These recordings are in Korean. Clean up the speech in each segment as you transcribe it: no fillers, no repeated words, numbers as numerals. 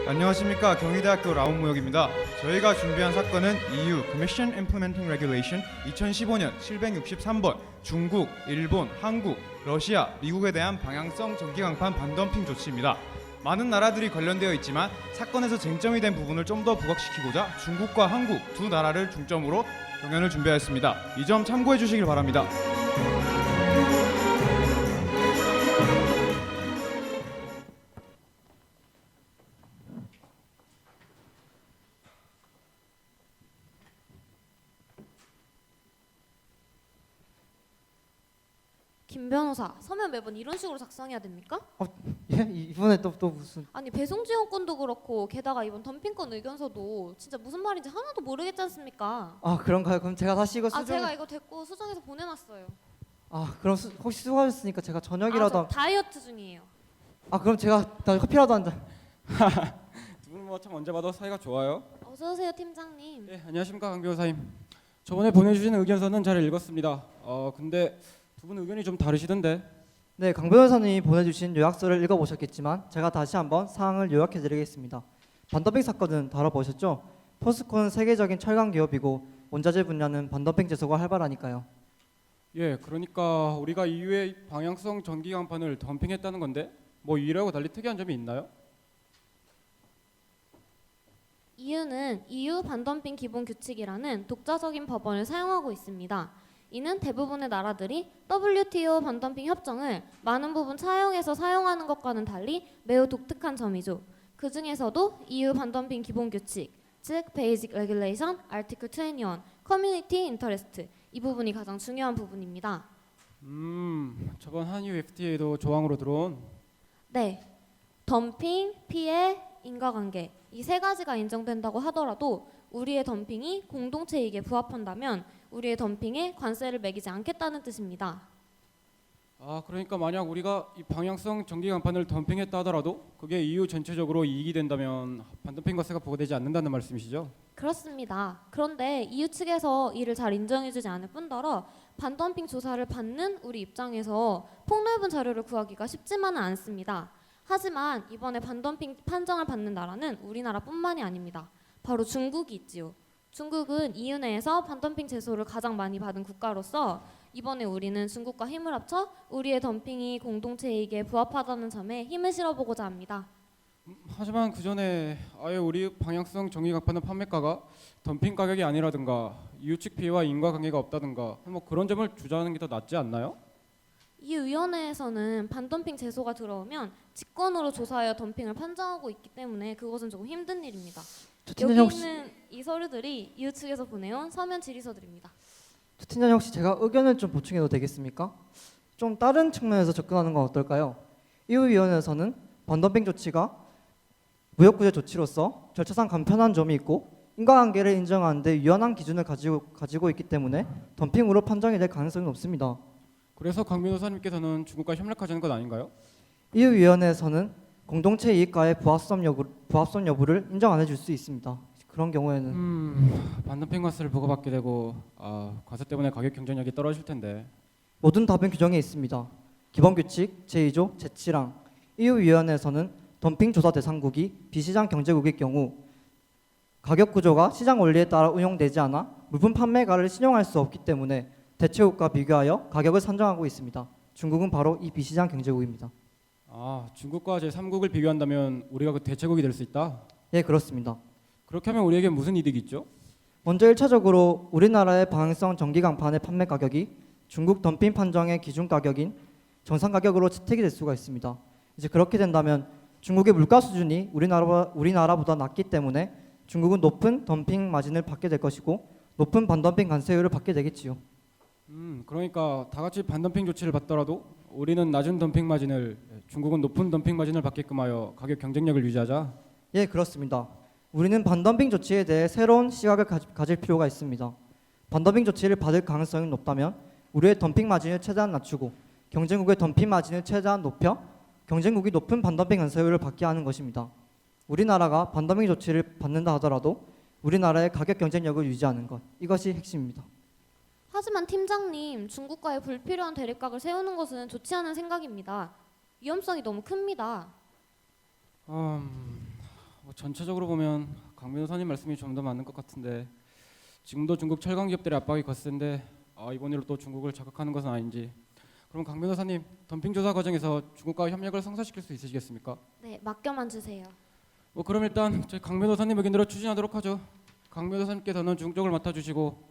안녕하십니까. 경희대학교 라온무역입니다. 저희가 준비한 사건은 EU Commission Implementing Regulation 2015년 763번 중국, 일본, 한국, 러시아, 미국에 대한 방향성 전기강판 반덤핑 조치입니다. 많은 나라들이 관련되어 있지만 사건에서 쟁점이 된 부분을 좀 더 부각시키고자 중국과 한국 두 나라를 중점으로 경연을 준비하였습니다. 이 점 참고해 주시길 바랍니다. 김 변호사, 서면 매번 이런 식으로 작성해야 됩니까? 예? 이번에 또 무슨 아니 배송 지원권도 그렇고 게다가 이번 덤핑권 의견서도 진짜 무슨 말인지 하나도 모르겠지 않습니까? 그런가요? 그럼 제가 다시 이거 수정 제가 이거 됐고 수정해서 보내놨어요. 그럼 혹시 수고하셨으니까 제가 저녁이라도 저 다이어트 중이에요. 그럼 제가 커피라도 한 잔. 두 분 뭐 참 언제 봐도 사이가 좋아요. 어서 오세요 팀장님. 네, 안녕하십니까 강 변호사님. 저번에 보내주신 의견서는 잘 읽었습니다. 근데 두 분 의견이 좀 다르시던데. 네, 강 변호사님이 보내주신 요약서를 읽어보셨겠지만 제가 다시 한번 사항을 요약해드리겠습니다. 반덤핑 사건은 다뤄보셨죠? 포스코는 세계적인 철강 기업이고 원자재 분야는 반덤핑 제소가 활발하니까요. 예, 그러니까 우리가 EU의 방향성 전기 강판을 덤핑했다는 건데 뭐 이유하고 달리 특이한 점이 있나요? EU는 EU 반덤핑 기본 규칙이라는 독자적인 법원을 사용하고 있습니다. 이는 대부분의 나라들이 WTO 반덤핑 협정을 많은 부분 차용해서 사용하는 것과는 달리 매우 독특한 점이죠. 그 중에서도 EU 반덤핑 기본 규칙, 즉 Basic Regulation, Article 21, Community Interest 이 부분이 가장 중요한 부분입니다. 저번 한EU FTA도 조항으로 들어온. 네, 덤핑, 피해, 인과관계 이 세 가지가 인정된다고 하더라도 우리의 덤핑이 공동체 이익에 부합한다면 우리의 덤핑에 관세를 매기지 않겠다는 뜻입니다. 그러니까 만약 우리가 이 방향성 전기 강판을 덤핑했다 하더라도 그게 EU 전체적으로 이익이 된다면 반덤핑 과세가 부과되지 않는다는 말씀이시죠? 그렇습니다. 그런데 EU 측에서 이를 잘 인정해주지 않을 뿐더러 반덤핑 조사를 받는 우리 입장에서 폭넓은 자료를 구하기가 쉽지만은 않습니다. 하지만 이번에 반덤핑 판정을 받는 나라는 우리나라뿐만이 아닙니다. 바로 중국이 있지요. 중국은 EU 내에서 반덤핑 제소를 가장 많이 받은 국가로서 이번에 우리는 중국과 힘을 합쳐 우리의 덤핑이 공동체 이익에 부합하다는 점에 힘을 실어보고자 합니다. 하지만 그 전에 아예 우리 방향성 전기 강판의 판매가가 덤핑 가격이 아니라든가 EU 측 피해와 인과관계가 없다든가 뭐 그런 점을 주장하는 게 더 낫지 않나요? EU 위원회에서는 반덤핑 제소가 들어오면 직권으로 조사하여 덤핑을 판정하고 있기 때문에 그것은 조금 힘든 일입니다. 여기 있는 이 서류들이 EU 측에서 보내온 서면 질의서들입니다. 팀장님 혹시 제가 의견을 좀 보충해도 되겠습니까? 좀 다른 측면에서 접근하는 건 어떨까요? EU-위원회에서는 반덤핑 조치가 무역구제 조치로서 절차상 간편한 점이 있고 인과관계를 인정하는 데 유연한 기준을 가지고 있기 때문에 덤핑으로 판정이 될 가능성이 높습니다. 그래서 강 변호사님께서는 중국과 협력하자는 것 아닌가요? EU-위원회에서는 공동체 이익과의 부합성 여부를 인정 안 해줄 수 있습니다. 그런 경우에는 반덤핑 과세를 부과받게 되고 과세 때문에 가격 경쟁력이 떨어질 텐데. 모든 답은 규정에 있습니다. 기본규칙 제2조 제7항 EU-위원회에서는 덤핑 조사 대상국이 비시장 경제국일 경우 가격 구조가 시장 원리에 따라 운용되지 않아 물품 판매가를 신용할 수 없기 때문에 대체국과 비교하여 가격을 산정하고 있습니다. 중국은 바로 이 비시장 경제국입니다. 중국과 제3국을 비교한다면 우리가 그 대체국이 될 수 있다? 예, 그렇습니다. 그렇게 하면 우리에게 무슨 이득이 있죠? 먼저 1차적으로 우리나라의 방향성 전기 강판의 판매 가격이 중국 덤핑 판정의 기준 가격인 정상 가격으로 채택이 될 수가 있습니다. 이제 그렇게 된다면 중국의 물가 수준이 우리나라보다 낮기 때문에 중국은 높은 덤핑 마진을 받게 될 것이고 높은 반덤핑 관세율을 받게 되겠지요. 그러니까 다 같이 반덤핑 조치를 받더라도 우리는 낮은 덤핑 마진을, 중국은 높은 덤핑 마진을 받게끔 하여 가격 경쟁력을 유지하자. 예, 그렇습니다. 우리는 반덤핑 조치에 대해 새로운 시각을 가질 필요가 있습니다. 반덤핑 조치를 받을 가능성이 높다면 우리의 덤핑 마진을 최대한 낮추고 경쟁국의 덤핑 마진을 최대한 높여 경쟁국이 높은 반덤핑 관세율을 받게 하는 것입니다. 우리나라가 반덤핑 조치를 받는다 하더라도 우리나라의 가격 경쟁력을 유지하는 것, 이것이 핵심입니다. 하지만 팀장님, 중국과의 불필요한 대립각을 세우는 것은 좋지 않은 생각입니다. 위험성이 너무 큽니다. 전체적으로 보면 강 변호사님 말씀이 좀 더 맞는 것 같은데 지금도 중국 철강 기업들의 압박이 거센데 이번 일로 또 중국을 자극하는 것은 아닌지. 그럼 강 변호사님, 덤핑 조사 과정에서 중국과 협력을 성사시킬 수 있으시겠습니까? 네, 맡겨만 주세요. 그럼 일단 저희 강 변호사님 의견대로 추진하도록 하죠. 강 변호사님께서는 중국 쪽을 맡아주시고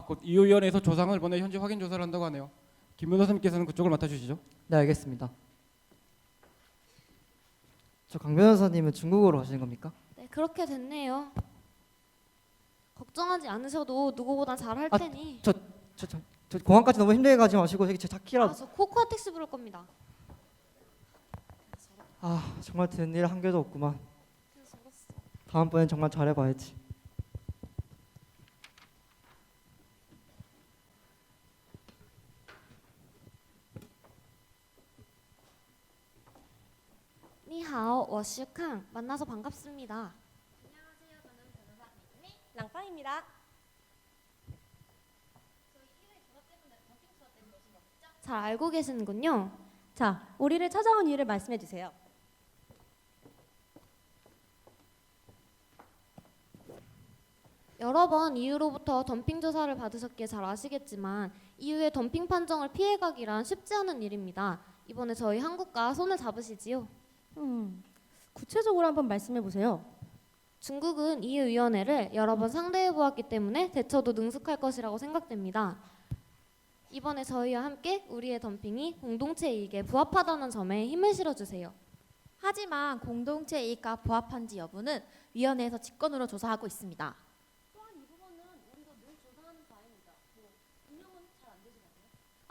곧 이후위원회에서 조상을 보내 현지 확인 조사를 한다고 하네요. 김 변호사님께서는 그쪽을 맡아주시죠. 네, 알겠습니다. 저 강 변호사님은 중국어로 하시는 겁니까? 네, 그렇게 됐네요. 걱정하지 않으셔도 누구보다 잘할 아, 테니. 저 공항까지 너무 힘들게 가지 마시고 제 차키라. 저 코코아 택시 부를 겁니다. 정말 되는 일 한 개도 없구만. 다음번엔 정말 잘해봐야지. 니하오, 我是캉. 만나서 반갑습니다. 랑팡입니다. 잘 알고 계시는군요. 자, 우리를 찾아온 이유를 말씀해 주세요. 여러 번 EU로부터 덤핑 조사를 받으셨기에 잘 아시겠지만 EU의 덤핑 판정을 피해가기란 쉽지 않은 일입니다. 이번에 저희 한국과 손을 잡으시지요. 구체적으로 한번 말씀해 보세요. 중국은 EU위원회를 여러 번 상대해 보았기 때문에 대처도 능숙할 것이라고 생각됩니다. 이번에 저희와 함께 우리의 덤핑이 공동체 이익에 부합하다는 점에 힘을 실어주세요. 하지만 공동체 이익과 부합한지 여부는 위원회에서 직권으로 조사하고 있습니다.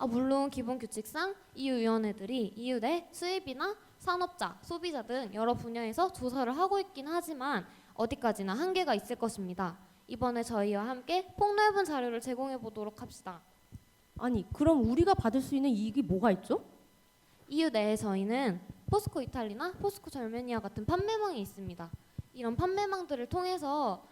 물론 기본 규칙상 EU위원회들이 EU 내 수입이나 산업자, 소비자 등 여러 분야에서 조사를 하고 있긴 하지만 어디까지나 한계가 있을 것입니다. 이번에 저희와 함께 폭넓은 자료를 제공해 보도록 합시다. 아니, 그럼 우리가 받을 수 있는 이익이 뭐가 있죠? EU 내에 저희는 포스코 이탈리나 포스코 절메니아 같은 판매망이 있습니다. 이런 판매망들을 통해서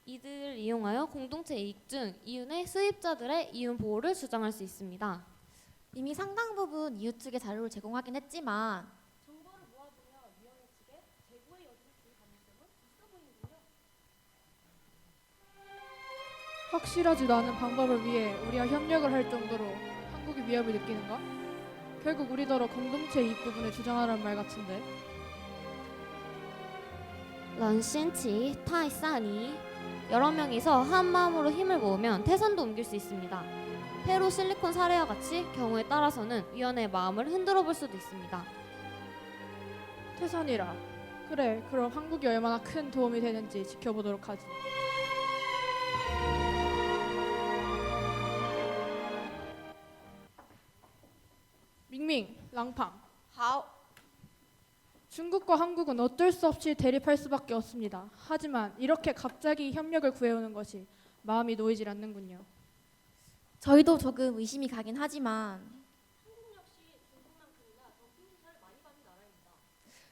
이들을 이용하여 공동체 이익 중 EU 내 수입자들의 이윤 보호를 주장할 수 있습니다. 이미 상당 부분 이웃 측의 자료를 제공하긴 했지만 확실하지도 않은 방법을 위해 우리와 협력을 할 정도로 한국이 위협을 느끼는가? 결국 우리더러 공동체 이익 부분을 주장하라는 말 같은데. 冷心奇, 타이사니. 여러 명이서 한 마음으로 힘을 모으면 태산도 옮길 수 있습니다. 페루 실리콘 사례와 같이 경우에 따라서는 위원회의 마음을 흔들어 볼 수도 있습니다. 태산이라. 그래, 그럼 한국이 얼마나 큰 도움이 되는지 지켜보도록 하지. 밍밍, 랑팡. 好 중국과 한국은 어쩔 수 없이 대립할 수밖에 없습니다. 하지만 이렇게 갑자기 협력을 구해오는 것이 마음이 놓이질 않는군요. 저희도 조금 의심이 가긴 하지만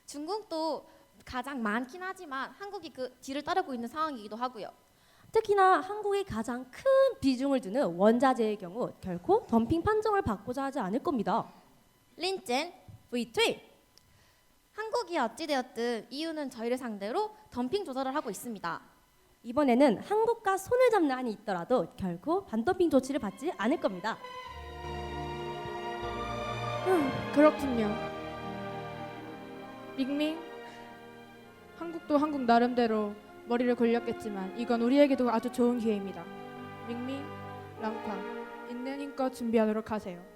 중국도 가장 많긴 하지만 한국이 그 뒤를 따르고 있는 상황이기도 하고요. 특히나 한국이 가장 큰 비중을 두는 원자재의 경우 결코 덤핑 판정을 받고자 하지 않을 겁니다. 린젠, V2 한국이 어찌되었든 EU는 저희를 상대로 덤핑 조사를 하고 있습니다. 이번에는 한국과 손을 잡는 한이 있더라도 결코 반덤핑 조치를 받지 않을 겁니다. 그렇군요. 밍밍, 한국도 한국 나름대로 머리를 굴렸겠지만 이건 우리에게도 아주 좋은 기회입니다. 밍밍, 랑팡, 있는 힘껏 준비하도록 하세요.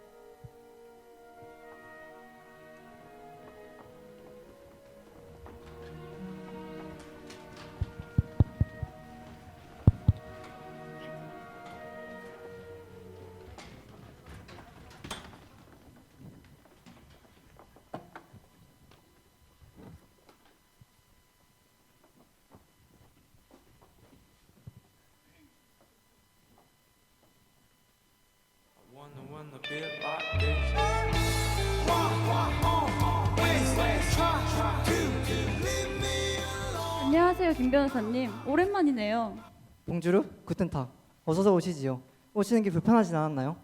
안녕하세요, 김 변호사님. 오랜만이네요. 봉주르, 구텐타. 어서서 오시지요. 오시는 게 불편하진 않았나요?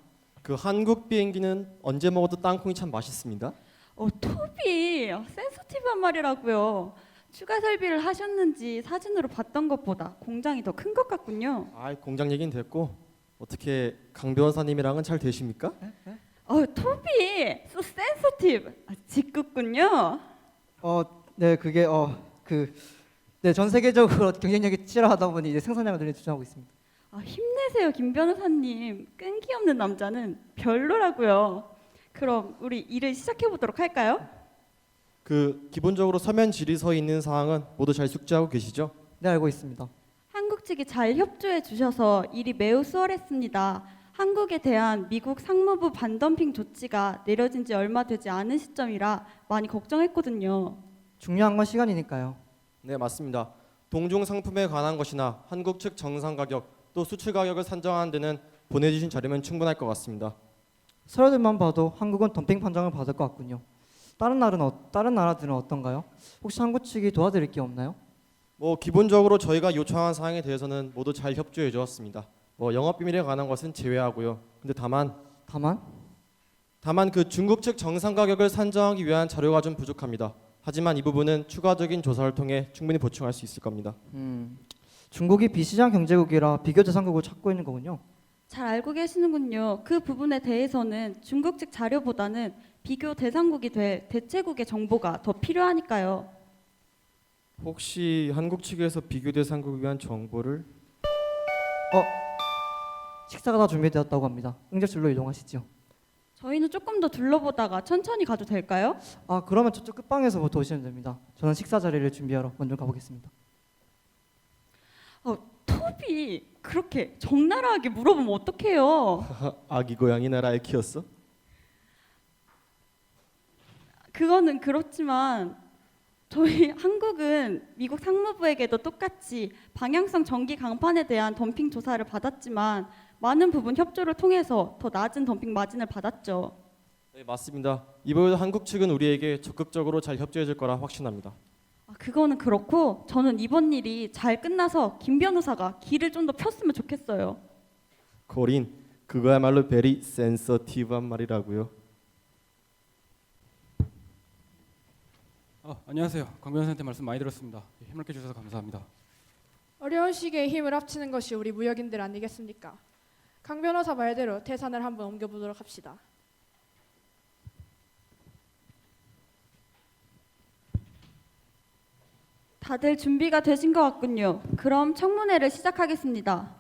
그 한국 비행기는 언제 먹어도 땅콩이 참 맛있습니다. 톱이 센서티브한 말이라고요. 추가 설비를 하셨는지 사진으로 봤던 것보다 공장이 더 큰 것 같군요. 공장 얘기는 됐고 어떻게 강 변호사님이랑은 잘 되십니까? 톱이 so sensitive. 직구군요. 네, 그게 네, 전 세계적으로 경쟁력이 치열하다 보니 이제 생산량을 늘리는 추진하고 있습니다. 힘내세요, 김 변호사님. 끈기 없는 남자는 별로라고요. 그럼 우리 일을 시작해 보도록 할까요? 기본적으로 서면 질의서에 있는 사항은 모두 잘 숙지하고 계시죠? 네, 알고 있습니다. 한국 측이 잘 협조해 주셔서 일이 매우 수월했습니다. 한국에 대한 미국 상무부 반덤핑 조치가 내려진 지 얼마 되지 않은 시점이라 많이 걱정했거든요. 중요한 건 시간이니까요. 네, 맞습니다. 동종 상품에 관한 것이나 한국 측 정상 가격 또 수출 가격을 산정하는 데는 보내주신 자료면 충분할 것 같습니다. 서류들만 봐도 한국은 덤핑 판정을 받을 것 같군요. 다른 나라들은 어떤가요? 혹시 한국 측이 도와드릴 게 없나요? 기본적으로 저희가 요청한 사항에 대해서는 모두 잘 협조해 주었습니다. 영업 비밀에 관한 것은 제외하고요. 근데 다만 중국 측 정상 가격을 산정하기 위한 자료가 좀 부족합니다. 하지만 이 부분은 추가적인 조사를 통해 충분히 보충할 수 있을 겁니다. 중국이 비시장 경제국이라 비교 대상국을 찾고 있는 거군요. 잘 알고 계시는군요. 그 부분에 대해서는 중국 측 자료보다는 비교 대상국이 될 대체국의 정보가 더 필요하니까요. 혹시 한국 측에서 비교 대상국을 위한 정보를 식사가 다 준비되었다고 합니다. 응접실로 이동하시죠. 저희는 조금 더 둘러보다가 천천히 가도 될까요? 그러면 저쪽 끝방에서부터 오시면 됩니다. 저는 식사 자리를 준비하러 먼저 가보겠습니다. 톱이 그렇게 적나라하게 물어보면 어떡해요? 아기 고양이 나라에 키웠어? 그거는 그렇지만 저희 한국은 미국 상무부에게도 똑같이 방향성 전기 강판에 대한 덤핑 조사를 받았지만 많은 부분 협조를 통해서 더 낮은 덤핑 마진을 받았죠. 네, 맞습니다. 이번에도 한국 측은 우리에게 적극적으로 잘 협조해 줄 거라 확신합니다. 그거는 그렇고 저는 이번 일이 잘 끝나서 김 변호사가 길을 좀 더 폈으면 좋겠어요. 코린, 그거야말로 베리 센서티브한 말이라고요. 안녕하세요. 강 변호사한테 말씀 많이 들었습니다. 힘을 깨주셔서 감사합니다. 어려운 시기에 힘을 합치는 것이 우리 무역인들 아니겠습니까? 강 변호사 말대로 태산을 한번 옮겨보도록 합시다. 다들 준비가 되신 것 같군요. 그럼 청문회를 시작하겠습니다.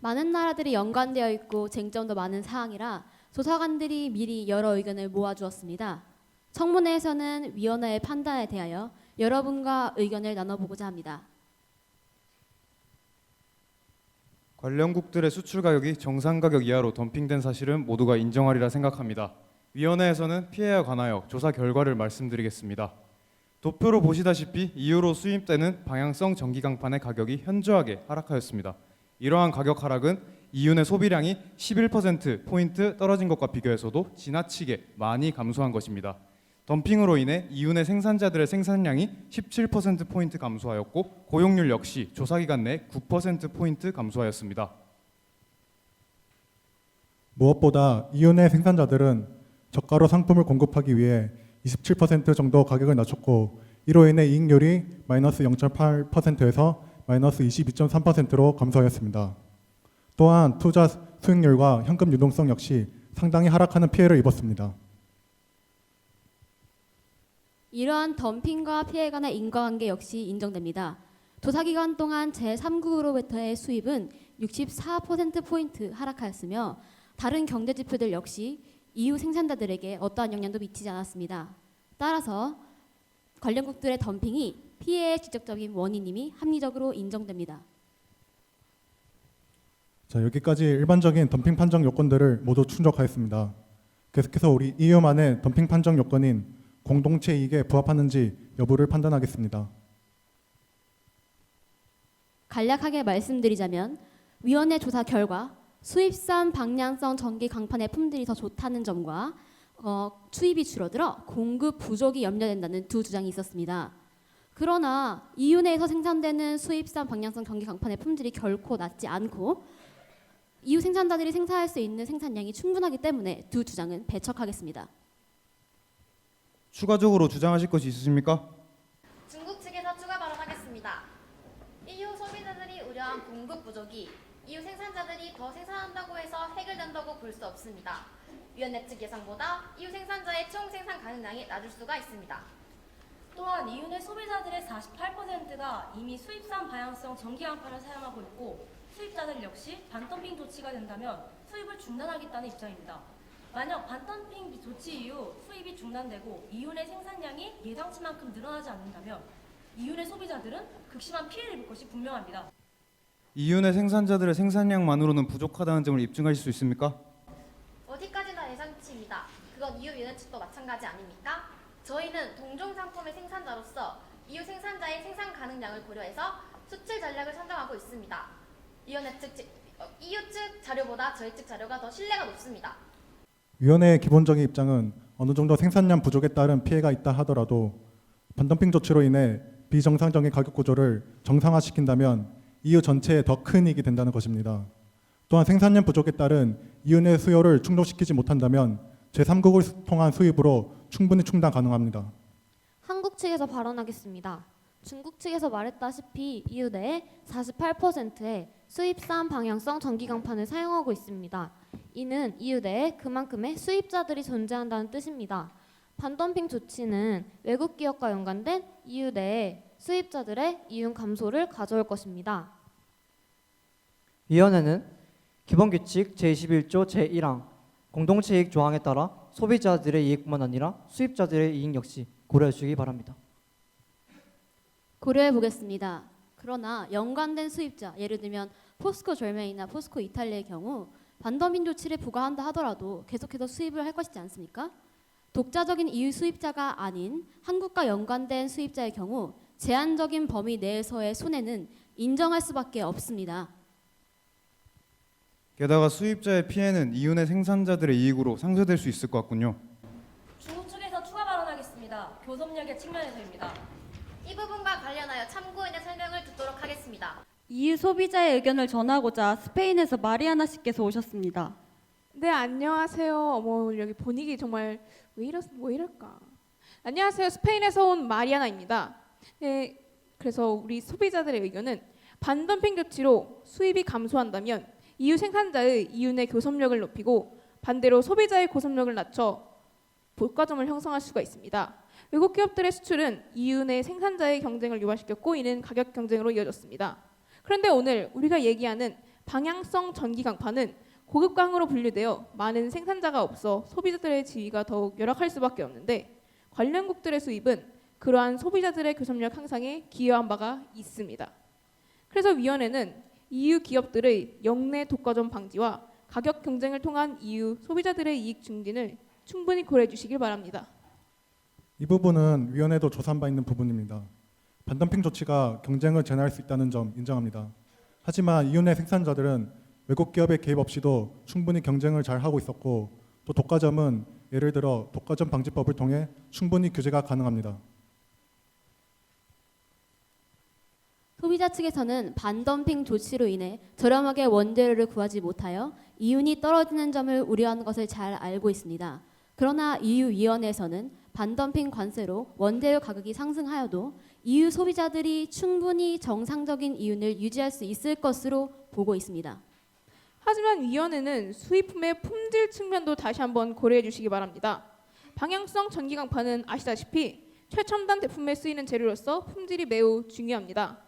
많은 나라들이 연관되어 있고 쟁점도 많은 사항이라 조사관들이 미리 여러 의견을 모아주었습니다. 청문회에서는 위원회의 판단에 대하여 여러분과 의견을 나눠보고자 합니다. 관련국들의 수출 가격이 정상 가격 이하로 덤핑된 사실은 모두가 인정하리라 생각합니다. 위원회에서는 피해에 관하여 조사 결과를 말씀드리겠습니다. 도표로 보시다시피 EU로 수입되는 방향성 전기 강판의 가격이 현저하게 하락하였습니다. 이러한 가격 하락은 EU 내 소비량이 11%포인트 떨어진 것과 비교해서도 지나치게 많이 감소한 것입니다. 덤핑으로 인해 EU 내 생산자들의 생산량이 17%포인트 감소하였고 고용률 역시 조사기간 내 9%포인트 감소하였습니다. 무엇보다 EU 내 생산자들은 저가로 상품을 공급하기 위해 27% 정도 가격을 낮췄고 이로 인해 이익률이 마이너스 0.8%에서 마이너스 22.3%로 감소하였습니다. 또한 투자 수익률과 현금 유동성 역시 상당히 하락하는 피해를 입었습니다. 이러한 덤핑과 피해에 관한 인과관계 역시 인정됩니다. 조사기간 동안 제3국으로부터의 수입은 64%포인트 하락하였으며 다른 경제지표들 역시 EU 생산자들에게 어떠한 영향도 미치지 않았습니다. 따라서 관련국들의 덤핑이 피해의 직접적인 원인임이 합리적으로 인정됩니다. 자, 여기까지 일반적인 덤핑 판정 요건들을 모두 충족하였습니다. 계속해서 우리 EU만의 덤핑 판정 요건인 공동체 이익에 부합하는지 여부를 판단하겠습니다. 간략하게 말씀드리자면 위원회 조사 결과 수입산 방향성 전기 강판의 품질이 더 좋다는 점과 수입이 줄어들어 공급 부족이 염려된다는 두 주장이 있었습니다. 그러나 EU 내에서 생산되는 수입산 방향성 전기 강판의 품질이 결코 낮지 않고 EU 생산자들이 생산할 수 있는 생산량이 충분하기 때문에 두 주장은 배척하겠습니다. 추가적으로 주장하실 것이 있으십니까? 중국 측에서 추가 발언하겠습니다. EU 소비자들이 우려한 공급 부족이 EU 생산자들이 더 생산한다고 해서 해결된다고 볼 수 없습니다. 위원회 측 예상보다 EU 생산자의 총 생산 가능량이 낮을 수가 있습니다. 또한 EU 내 소비자들의 48%가 이미 수입산 방향성 전기 강판을 사용하고 있고 수입자들 역시 반덤핑 조치가 된다면 수입을 중단하겠다는 입장입니다. 만약 반덤핑 조치 이후 수입이 중단되고 EU 내 생산량이 예상치만큼 늘어나지 않는다면 EU 내 소비자들은 극심한 피해를 입을 것이 분명합니다. EU 내 생산자들의 생산량만으로는 부족하다는 점을 입증하실 수 있습니까? 어디까지나 예상치입니다. 그건 EU 위원회 측도 마찬가지 아닙니까? 저희는 동종 상품의 생산자로서 EU 생산자의 생산 가능량을 고려해서 수출 전략을 선정하고 있습니다. 위원회 측 EU 측 자료보다 저희 측 자료가 더 신뢰가 높습니다. 위원회의 기본적인 입장은 어느 정도 생산량 부족에 따른 피해가 있다 하더라도 반덤핑 조치로 인해 비정상적인 가격 구조를 정상화시킨다면 EU 전체에 더 큰 이익이 된다는 것입니다. 또한 생산량 부족에 따른 EU 내 수요를 충족시키지 못한다면 제3국을 통한 수입으로 충분히 충당 가능합니다. 한국 측에서 발언하겠습니다. 중국 측에서 말했다시피 EU 내에 48%의 수입산 방향성 전기 강판을 사용하고 있습니다. 이는 EU 내에 그만큼의 수입자들이 존재한다는 뜻입니다. 반덤핑 조치는 외국 기업과 연관된 EU 내의 수입자들의 이윤 감소를 가져올 것입니다. 위원회는 기본규칙 제21조 제1항 공동체 이익 조항에 따라 소비자들의 이익뿐만 아니라 수입자들의 이익 역시 고려해 주시기 바랍니다. 고려해 보겠습니다. 그러나 연관된 수입자, 예를 들면 포스코 절메이나 포스코 이탈리아의 경우 반덤핑 조치를 부과한다 하더라도 계속해서 수입을 할 것이지 않습니까? 독자적인 EU 수입자가 아닌 한국과 연관된 수입자의 경우 제한적인 범위 내에서의 손해는 인정할 수밖에 없습니다. 게다가 수입자의 피해는 EU 내 생산자들의 이익으로 상쇄될 수 있을 것 같군요. 중국 측에서 추가 발언하겠습니다. 교섭력의 측면에서입니다. 이 부분과 관련하여 참고인의 설명을 듣도록 하겠습니다. EU 소비자의 의견을 전하고자 스페인에서 마리아나 씨께서 오셨습니다. 네, 안녕하세요. 어머, 여기 분위기 정말 왜 이럴까? 안녕하세요. 스페인에서 온 마리아나입니다. 네, 그래서 우리 소비자들의 의견은 반덤핑 조치로 수입이 감소한다면 EU 생산자의 EU 내 교섭력을 높이고 반대로 소비자의 교섭력을 낮춰 고가점을 형성할 수가 있습니다. 외국 기업들의 수출은 EU 내 생산자의 경쟁을 유발시켰고 이는 가격 경쟁으로 이어졌습니다. 그런데 오늘 우리가 얘기하는 방향성 전기 강판은 고급강으로 분류되어 많은 생산자가 없어 소비자들의 지위가 더욱 열악할 수밖에 없는데 관련국들의 수입은 그러한 소비자들의 교섭력 향상에 기여한 바가 있습니다. 그래서 위원회는 EU 기업들의 역내 독과점 방지와 가격 경쟁을 통한 EU 소비자들의 이익 증진을 충분히 고려해 주시길 바랍니다. 이 부분은 위원회도 조사한 바 있는 부분입니다. 반덤핑 조치가 경쟁을 제한할 수 있다는 점 인정합니다. 하지만 EU 내 생산자들은 외국 기업의 개입 없이도 충분히 경쟁을 잘 하고 있었고 또 독과점은 예를 들어 독과점 방지법을 통해 충분히 규제가 가능합니다. 소비자 측에서는 반덤핑 조치로 인해 저렴하게 원재료를 구하지 못하여 이윤이 떨어지는 점을 우려하는 것을 잘 알고 있습니다. 그러나 EU 위원회에서는 반덤핑 관세로 원재료 가격이 상승하여도 EU 소비자들이 충분히 정상적인 이윤을 유지할 수 있을 것으로 보고 있습니다. 하지만 위원회는 수입품의 품질 측면도 다시 한번 고려해 주시기 바랍니다. 방향성 전기 강판은 아시다시피 최첨단 제품에 쓰이는 재료로서 품질이 매우 중요합니다.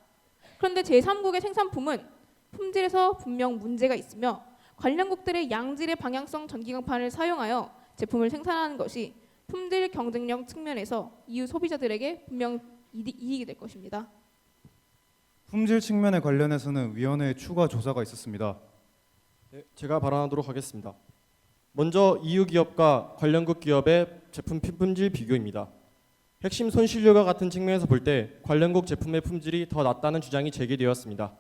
그런데 제3국의 생산품은 품질에서 분명 문제가 있으며 관련국들의 양질의 방향성 전기 강판을 사용하여 제품을 생산하는 것이 품질 경쟁력 측면에서 EU 소비자들에게 분명 이익이 될 것입니다. 품질 측면에 관련해서는 위원회의 추가 조사가 있었습니다. 네, 제가 발언하도록 하겠습니다. 먼저 EU 기업과 관련국 기업의 제품 품질 비교입니다. 핵심 손실률과 같은 측면에서 볼 때 관련국 제품의 품질이 더 낮다는 주장이 제기되었습니다.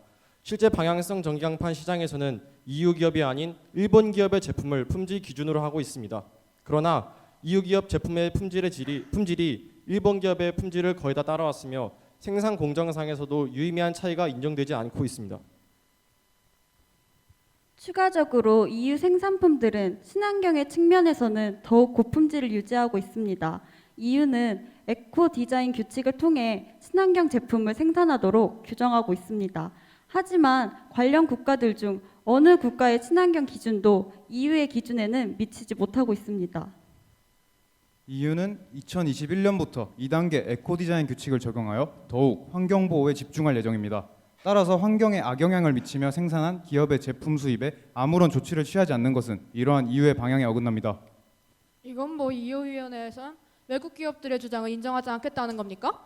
실제 방향성 전기강판 시장에서는 EU 기업이 아닌 일본 기업의 제품을 품질 기준으로 하고 있습니다. 그러나 EU 기업 제품의 품질이 일본 기업의 품질을 거의 다 따라왔으며 생산 공정상에서도 유의미한 차이가 인정되지 않고 있습니다. 추가적으로 EU 생산품들은 친환경의 측면에서는 더욱 고품질을 유지하고 있습니다. EU는 에코 디자인 규칙을 통해 친환경 제품을 생산하도록 규정하고 있습니다. 하지만 관련 국가들 중 어느 국가의 친환경 기준도 EU의 기준에는 미치지 못하고 있습니다. EU는 2021년부터 2단계 에코 디자인 규칙을 적용하여 더욱 환경 보호에 집중할 예정입니다. 따라서 환경에 악영향을 미치며 생산한 기업의 제품 수입에 아무런 조치를 취하지 않는 것은 이러한 EU의 방향에 어긋납니다. 이건 뭐 EU 위원회에선 외국 기업들의 주장을 인정하지 않겠다는 겁니까?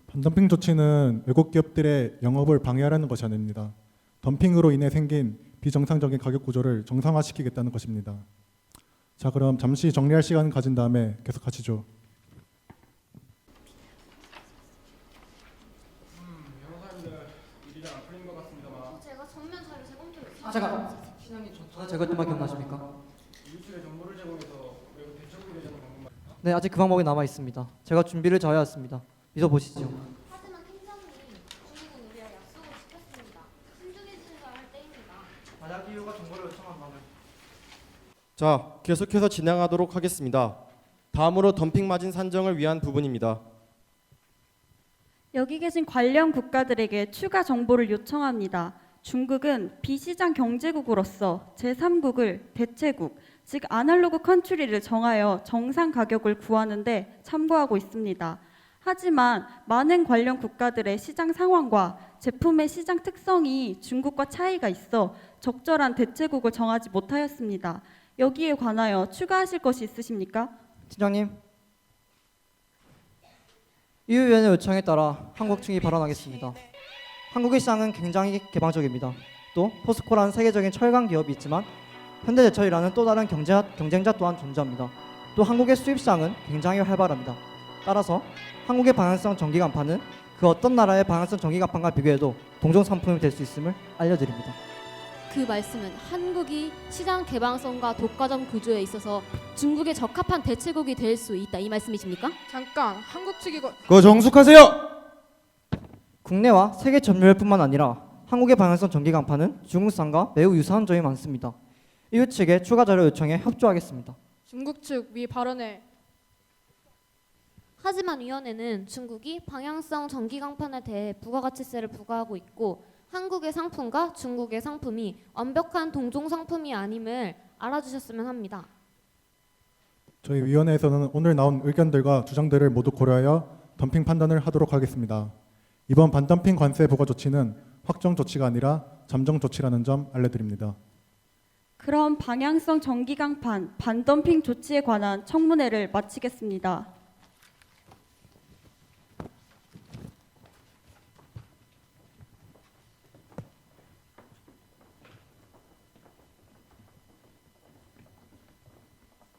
반덤핑 조치는 외국 기업들의 영업을 방해하려는 것이 아닙니다. 덤핑으로 인해 생긴 비정상적인 가격 구조를 정상화시키겠다는 것입니다. 자, 그럼 잠시 정리할 시간을 가진 다음에 계속 하시죠. 제가 전면 자료 제공드렸어요. 제가 저는 제가 것만 기억나십니까? 네, 아직 그 방법이 남아 있습니다. 제가 준비를 잘 해왔습니다. 믿어보시죠. 하지만 팀장님, 중국은 우리와 약속을 지켰습니다. 신중해지셔야 할 때입니다. 만약 이유가 정보를 요청한다면 자, 계속해서 진행하도록 하겠습니다. 다음으로 덤핑 마진 산정을 위한 부분입니다. 여기 계신 관련 국가들에게 추가 정보를 요청합니다. 중국은 비시장 경제국으로서 제3국을 대체국, 즉 아날로그 컨트리를 정하여 정상 가격을 구하는 데 참고하고 있습니다. 하지만 많은 관련 국가들의 시장 상황과 제품의 시장 특성이 중국과 차이가 있어 적절한 대체국을 정하지 못하였습니다. 여기에 관하여 추가하실 것이 있으십니까? 팀장님, EU위원회 요청에 따라 한국 측이 발언하겠습니다. 한국의 시장은 굉장히 개방적입니다. 또 포스코라는 세계적인 철강 기업이 있지만 현대제철이라는 또 다른 경쟁자 또한 존재합니다. 또 한국의 수입 시장은 굉장히 활발합니다. 따라서 한국의 방향성 전기 간판은 그 어떤 나라의 방향성 전기 간판과 비교해도 동종 상품이 될 수 있음을 알려드립니다. 그 말씀은 한국이 시장 개방성과 독과점 구조에 있어서 중국에 적합한 대체국이 될 수 있다 이 말씀이십니까? 잠깐, 한국 측이 그거 정숙하세요. 국내와 세계 점유율뿐만 아니라 한국의 방향성 전기 간판은 중국산과 매우 유사한 점이 많습니다. EU 측에 추가 자료 요청에 협조하겠습니다. 중국 측 위 발언에 하지만 위원회는 중국이 방향성 전기 강판에 대해 부가가치세를 부과하고 있고 한국의 상품과 중국의 상품이 완벽한 동종 상품이 아님을 알아주셨으면 합니다. 저희 위원회에서는 오늘 나온 의견들과 주장들을 모두 고려하여 덤핑 판단을 하도록 하겠습니다. 이번 반덤핑 관세 부과 조치는 확정 조치가 아니라 잠정 조치라는 점 알려드립니다. 그럼 방향성 전기 강판 반덤핑 조치에 관한 청문회를 마치겠습니다.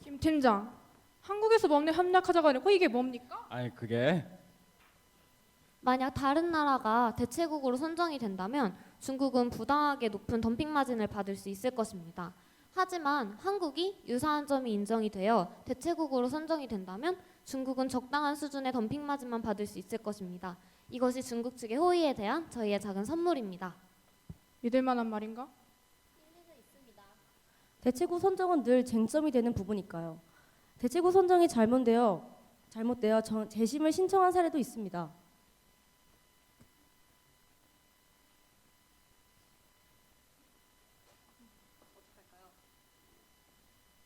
김 팀장, 한국에서 법률 협력하자고 하는 거 이게 뭡니까? 아니 그게 만약 다른 나라가 대체국으로 선정이 된다면 중국은 부당하게 높은 덤핑 마진을 받을 수 있을 것입니다. 하지만 한국이 유사한 점이 인정이 되어 대체국으로 선정이 된다면 중국은 적당한 수준의 덤핑 마진만 받을 수 있을 것입니다. 이것이 중국 측의 호의에 대한 저희의 작은 선물입니다. 믿을 만한 말인가? 대체국 선정은 늘 쟁점이 되는 부분일까요? 대체국 선정이 잘못되어 재심을 신청한 사례도 있습니다.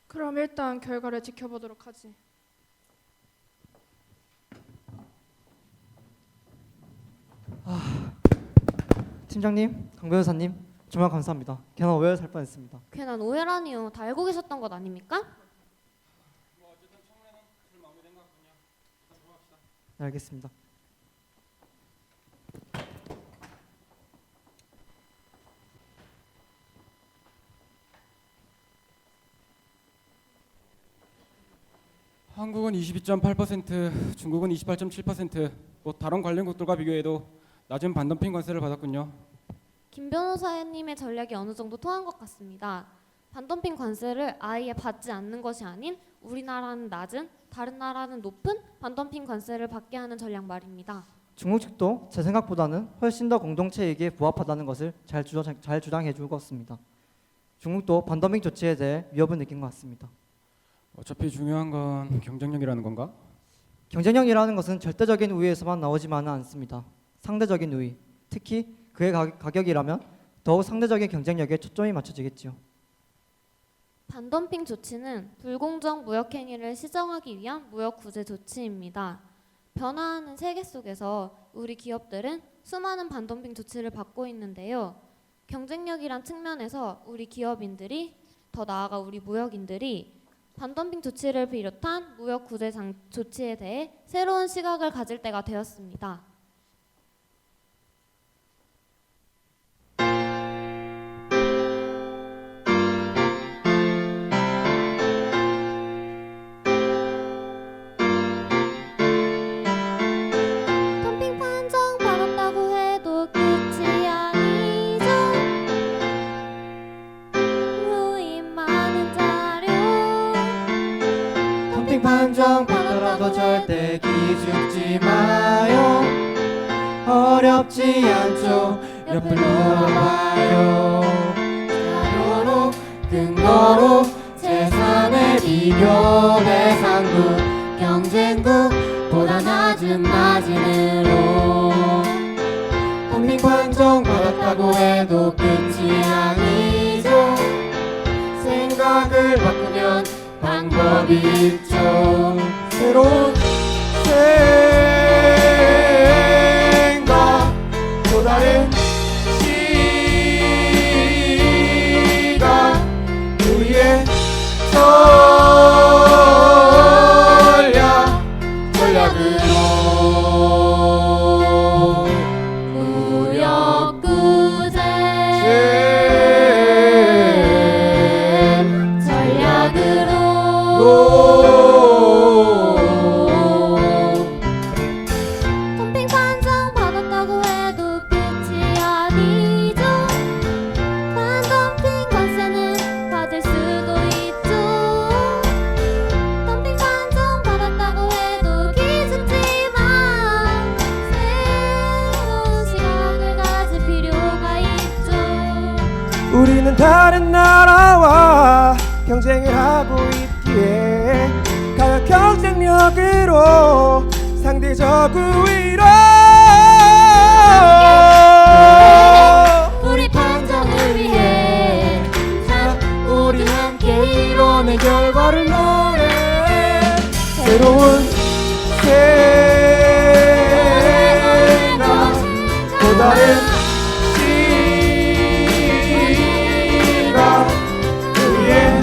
그럼 일단 결과를 지켜보도록 하지. 팀장님, 강 변호사님, 정말 감사합니다. 괜한 오해를 살 뻔했습니다. 괜한 오해라니요. 다 알고 계셨던 것 아닙니까? 네, 알겠습니다. 한국은 22.8%, 중국은 28.7%, 뭐 다른 관련국들과 비교해도 낮은 반덤핑 관세를 받았군요. 김 변호사님의 전략이 어느 정도 통한 것 같습니다. 반덤핑 관세를 아예 받지 않는 것이 아닌 우리나라는 낮은, 다른 나라는 높은 반덤핑 관세를 받게 하는 전략 말입니다. 중국 측도 제 생각보다는 훨씬 더 공동체 이익에 부합하다는 것을 잘 주장해 주고 있습니다. 중국도 반덤핑 조치에 대해 위협을 느낀 것 같습니다. 어차피 중요한 건 경쟁력이라는 건가? 경쟁력이라는 것은 절대적인 우위에서만 나오지만은 않습니다. 상대적인 우위, 특히 그의 가격이라면 더욱 상대적인 경쟁력에 초점이 맞춰지겠지요. 반덤핑 조치는 불공정 무역 행위를 시정하기 위한 무역 구제 조치입니다. 변화하는 세계 속에서 우리 기업들은 수많은 반덤핑 조치를 받고 있는데요. 경쟁력이란 측면에서 우리 기업인들이, 더 나아가 우리 무역인들이 반덤핑 조치를 비롯한 무역 구제 조치에 대해 새로운 시각을 가질 때가 되었습니다. 덤핑 판정 받았다고 해도 끝이 아니죠. 루인 많은 자료 덤핑 판정 받더라도 절대 기죽지 마요. 어렵지 않죠. 옆을 물어봐요. 자료로 근거로 제3의 비교 대상국 경쟁국보다 낮은 마진으로 덤핑 판정 받았다고 해도 끝이 아니죠. 생각을 바꾸면 방법이 있죠. 새로운 생각, 또 다른 시각, 우리의 전략으로 무역 구제 덤핑 판정 받았다고 해도 끝이 아니죠. 반덤핑 관세는 받을 수도 있죠. 덤핑 판정 받았다고 해도 기죽지만 새로운 시각을 가질 필요가 있죠. 우리는 다른 나라와 경쟁을 하고 있기에 가격 경쟁력으로 상대적 우위로 우리 판정을 위해 자 우리 함께 이뤄낸 결과를 노래. 새로운 생각, 또 다른 시각, 우리의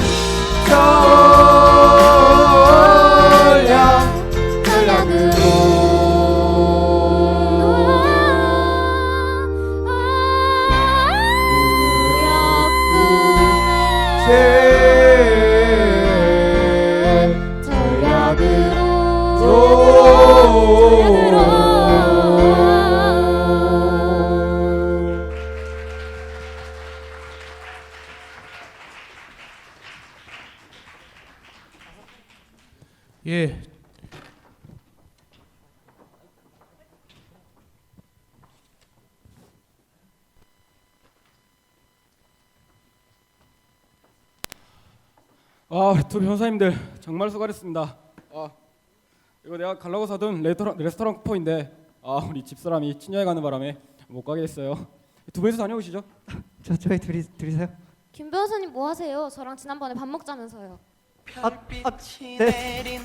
예. 우리 두 변호사님들 정말 수고하셨습니다. 이거 내가 가려고 사둔 레스토랑 쿠폰인데 우리 집사람이 친여행 가는 바람에 못 가게 됐어요. 두 분이서 다녀오시죠. 저희 둘이세요? 김 변호사님 뭐 하세요? 저랑 지난번에 밥 먹자면서요. 네.